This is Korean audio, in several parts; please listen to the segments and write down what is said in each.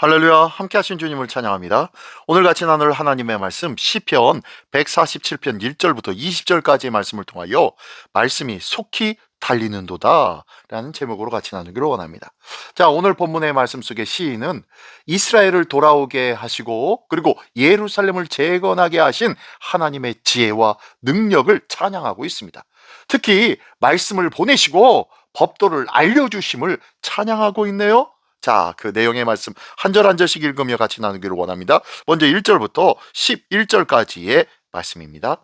할렐루야, 함께 하신 주님을 찬양합니다. 오늘 같이 나눌 하나님의 말씀 시편 147편 1절부터 20절까지의 말씀을 통하여 말씀이 속히 달리는도다 라는 제목으로 같이 나누기를 원합니다. 자, 오늘 본문의 말씀 속의 시인은 이스라엘을 돌아오게 하시고 그리고 예루살렘을 재건하게 하신 하나님의 지혜와 능력을 찬양하고 있습니다. 특히 말씀을 보내시고 법도를 알려주심을 찬양하고 있네요. 자, 그 내용의 말씀 한 절 한 절씩 읽으며 같이 나누기를 원합니다. 먼저 1절부터 11절까지의 말씀입니다.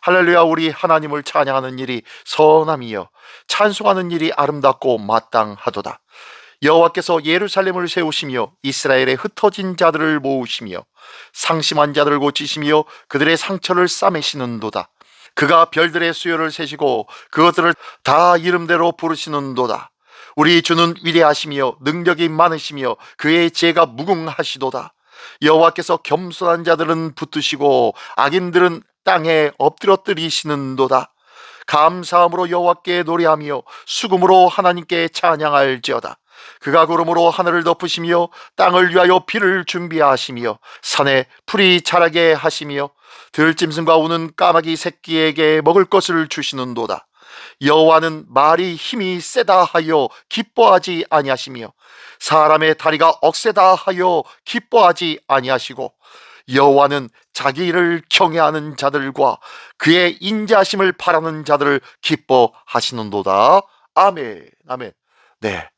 할렐루야, 우리 하나님을 찬양하는 일이 선함이여 찬송하는 일이 아름답고 마땅하도다. 여호와께서 예루살렘을 세우시며 이스라엘의 흩어진 자들을 모으시며 상심한 자들을 고치시며 그들의 상처를 싸매시는도다. 그가 별들의 수요를 세시고 그것들을 다 이름대로 부르시는도다. 우리 주는 위대하시며 능력이 많으시며 그의 지혜가 무궁하시도다. 여호와께서 겸손한 자들은 붙드시고 악인들은 땅에 엎드러뜨리시는도다. 감사함으로 여호와께 노래하며 수금으로 하나님께 찬양할지어다. 그가 구름으로 하늘을 덮으시며 땅을 위하여 비를 준비하시며 산에 풀이 자라게 하시며 들짐승과 우는 까마귀 새끼에게 먹을 것을 주시는도다. 여호와는 말이 힘이 세다 하여 기뻐하지 아니하시며 사람의 다리가 억세다 하여 기뻐하지 아니하시고 여호와는 자기 일을 경외하는 자들과 그의 인자하심을 바라는 자들을 기뻐하시는도다. 아멘. 아멘. 네,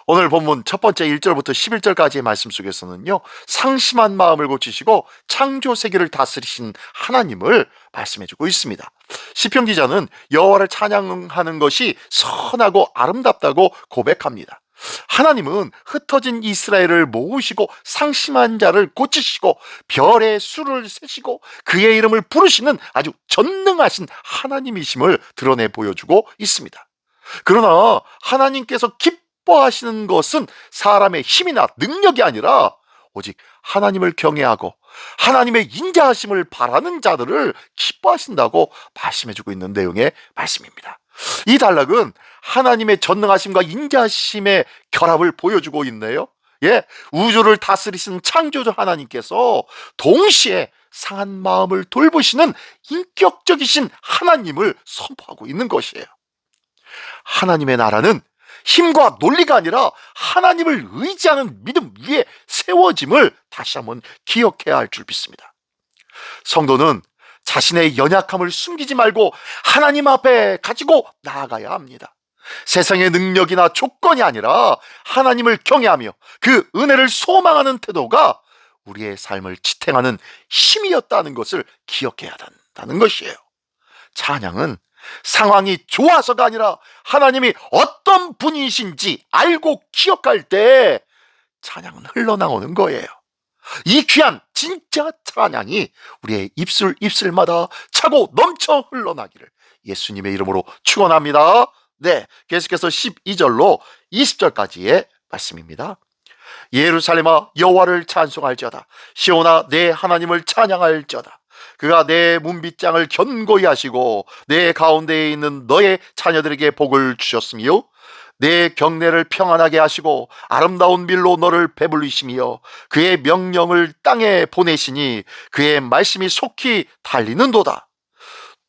오늘 본문 첫 번째 1절부터 11절까지의 말씀 속에서는요, 상심한 마음을 고치시고 창조 세계를 다스리신 하나님을 말씀해주고 있습니다. 시편 기자는 여호와를 찬양하는 것이 선하고 아름답다고 고백합니다. 하나님은 흩어진 이스라엘을 모으시고 상심한 자를 고치시고 별의 수를 세시고 그의 이름을 부르시는 아주 전능하신 하나님이심을 드러내 보여주고 있습니다. 그러나 하나님께서 기뻐하시는 것은 사람의 힘이나 능력이 아니라 오직 하나님을 경외하고 하나님의 인자하심을 바라는 자들을 기뻐하신다고 말씀해주고 있는 내용의 말씀입니다. 이 단락은 하나님의 전능하심과 인자하심의 결합을 보여주고 있네요. 예, 우주를 다스리신 창조주 하나님께서 동시에 상한 마음을 돌보시는 인격적이신 하나님을 선포하고 있는 것이에요. 하나님의 나라는 힘과 논리가 아니라 하나님을 의지하는 믿음 위에 세워짐을 다시 한번 기억해야 할 줄 믿습니다. 성도는 자신의 연약함을 숨기지 말고 하나님 앞에 가지고 나아가야 합니다. 세상의 능력이나 조건이 아니라 하나님을 경외하며 그 은혜를 소망하는 태도가 우리의 삶을 지탱하는 힘이었다는 것을 기억해야 한다는 것이에요. 찬양은 상황이 좋아서가 아니라 하나님이 어떤 분이신지 알고 기억할 때 찬양은 흘러나오는 거예요. 이 귀한 진짜 찬양이 우리의 입술마다 차고 넘쳐 흘러나기를 예수님의 이름으로 축원합니다. 네, 계속해서 12절로 20절까지의 말씀입니다. 예루살렘아 여호와를 찬송할지어다. 시온아 내 하나님을 찬양할지어다. 그가 내 문빗장을 견고히 하시고 내 가운데에 있는 너의 자녀들에게 복을 주셨으며 내 경내를 평안하게 하시고 아름다운 밀로 너를 배불리시며 그의 명령을 땅에 보내시니 그의 말씀이 속히 달리는도다.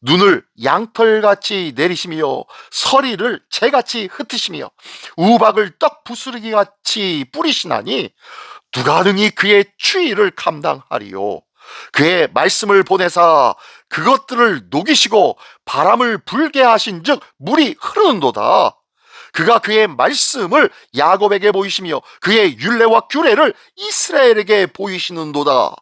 눈을 양털같이 내리시며 서리를 재같이 흩으시며 우박을 떡 부스러기같이 뿌리시나니 누가 능히 그의 추위를 감당하리요. 그의 말씀을 보내사 그것들을 녹이시고 바람을 불게 하신즉 물이 흐르는도다. 그가 그의 말씀을 야곱에게 보이시며 그의 율례와 규례를 이스라엘에게 보이시는도다.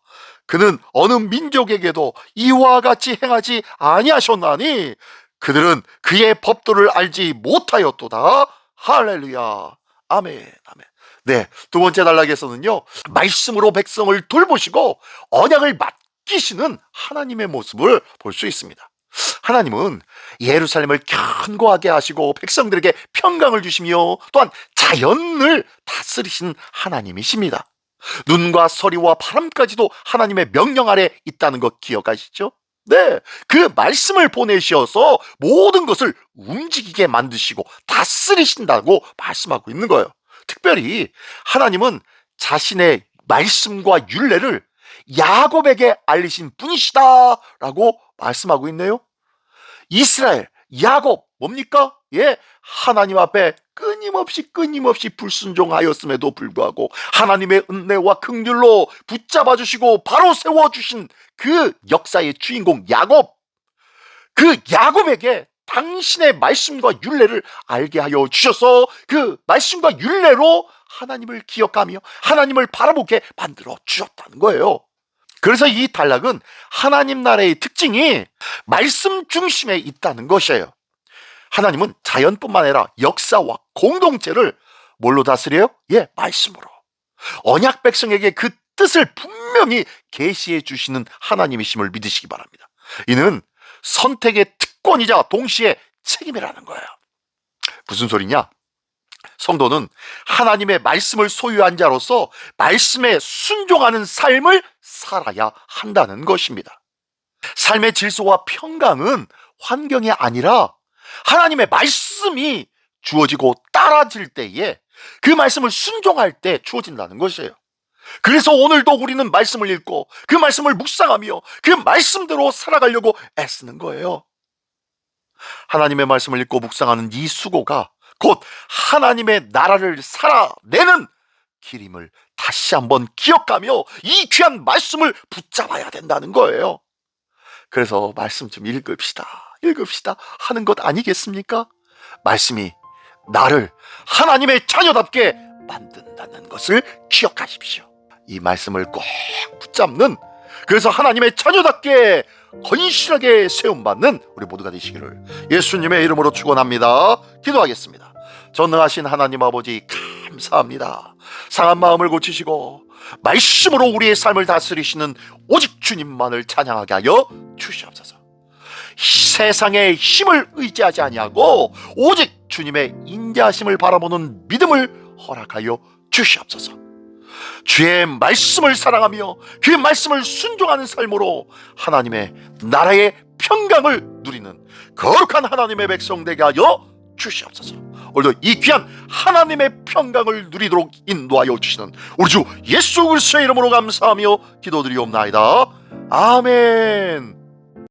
그는 어느 민족에게도 이와 같이 행하지 아니하셨나니 그들은 그의 법도를 알지 못하였도다. 할렐루야. 아멘. 아멘. 네, 두 번째 단락에서는요, 말씀으로 백성을 돌보시고 언약을 맡기시는 하나님의 모습을 볼 수 있습니다. 하나님은 예루살렘을 견고하게 하시고 백성들에게 평강을 주시며 또한 자연을 다스리신 하나님이십니다. 눈과 서리와 바람까지도 하나님의 명령 아래 있다는 것 기억하시죠? 네, 그 말씀을 보내셔서 모든 것을 움직이게 만드시고 다스리신다고 말씀하고 있는 거예요. 특별히 하나님은 자신의 말씀과 율례를 야곱에게 알리신 분이시다 라고 말씀하고 있네요. 이스라엘, 야곱 뭡니까? 하나님 앞에 끊임없이 불순종하였음에도 불구하고 하나님의 은혜와 긍휼로 붙잡아 주시고 바로 세워주신 그 역사의 주인공 야곱, 그 야곱에게 당신의 말씀과 율례를 알게 하여 주셔서 그 말씀과 율례로 하나님을 기억하며 하나님을 바라보게 만들어 주셨다는 거예요. 그래서 이 단락은 하나님 나라의 특징이 말씀 중심에 있다는 것이에요. 하나님은 자연뿐만 아니라 역사와 공동체를 뭘로 다스려요? 말씀으로. 언약 백성에게 그 뜻을 분명히 계시해 주시는 하나님이심을 믿으시기 바랍니다. 이는 선택의 특권이자 동시에 책임이라는 거예요. 무슨 소리냐? 성도는 하나님의 말씀을 소유한 자로서 말씀에 순종하는 삶을 살아야 한다는 것입니다. 삶의 질서와 평강은 환경이 아니라 하나님의 말씀이 주어지고 따라질 때에 그 말씀을 순종할 때 주어진다는 것이에요. 그래서 오늘도 우리는 말씀을 읽고 그 말씀을 묵상하며 그 말씀대로 살아가려고 애쓰는 거예요. 하나님의 말씀을 읽고 묵상하는 이 수고가 곧 하나님의 나라를 살아내는 길임을 다시 한번 기억하며 이 귀한 말씀을 붙잡아야 된다는 거예요. 그래서 말씀 좀 읽읍시다 하는 것 아니겠습니까? 말씀이 나를 하나님의 자녀답게 만든다는 것을 기억하십시오. 이 말씀을 꼭 붙잡는, 그래서 하나님의 자녀답게 건실하게 세움받는 우리 모두가 되시기를 예수님의 이름으로 축원합니다. 기도하겠습니다. 전능하신 하나님 아버지 감사합니다. 상한 마음을 고치시고 말씀으로 우리의 삶을 다스리시는 오직 주님만을 찬양하게 하여 주시옵소서. 세상의 힘을 의지하지 아니하고 오직 주님의 인자하심을 바라보는 믿음을 허락하여 주시옵소서. 주의 말씀을 사랑하며 그 말씀을 순종하는 삶으로 하나님의 나라의 평강을 누리는 거룩한 하나님의 백성 되게 하여 주시옵소서. 오늘도 이 귀한 하나님의 평강을 누리도록 인도하여 주시는 우리 주 예수 그리스도의 이름으로 감사하며 기도드리옵나이다. 아멘.